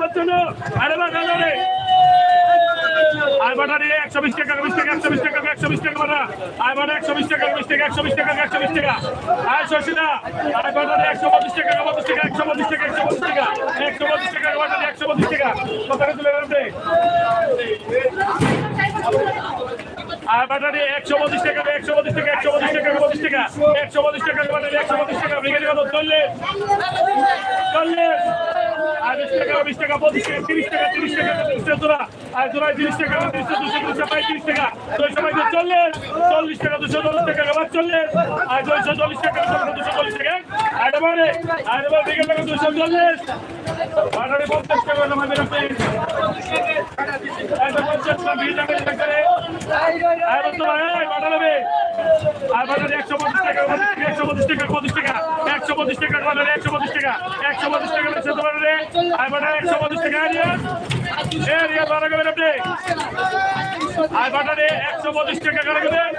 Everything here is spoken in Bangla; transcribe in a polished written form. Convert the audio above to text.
আমার জন্য আরে বাজারে আই বাটারে 120 টাকা 20 টাকা 120 টাকা 120 টাকা বাটা আই বাটা 120 টাকা 20 টাকা 120 টাকা 120 টাকা আই শশিদা আই বাটারে 125 টাকা 125 টাকা 125 টাকা 125 টাকা 125 টাকা বাটারে 125 টাকা কত করে তুলে রাখবে আই বাটারে 125 টাকা 125 টাকা 125 টাকা 125 টাকা 125 টাকা বাটারে 125 টাকা বিকেলে কত চললে আর 20 টাকা 20 টাকা 25 টাকা 30 টাকা 30 টাকা 30 টাকা জোড়া আর জোড়া 30 টাকা 30 টাকা 200 টাকা 35 টাকা 200 টাকা 40 টাকা 240 টাকা আবার 40 আর 240 টাকা 240 টাকা আর এবার বিকেল টাকা 240 বাটারে 50 টাকা নামাবে রাখতে আর 50 টাকা বিল টাকা করে আর তো ভাই বাটালে আর বাটারে 125 টাকা 125 টাকা 25 টাকা 125 টাকা বাটারে 125 টাকা 125 টাকা বেচে তো বাটারে আর বাটারে 125 টাকা রিয়া বাড়া গেলেন আপনি আর বাটারে 125 টাকা করে গেলেন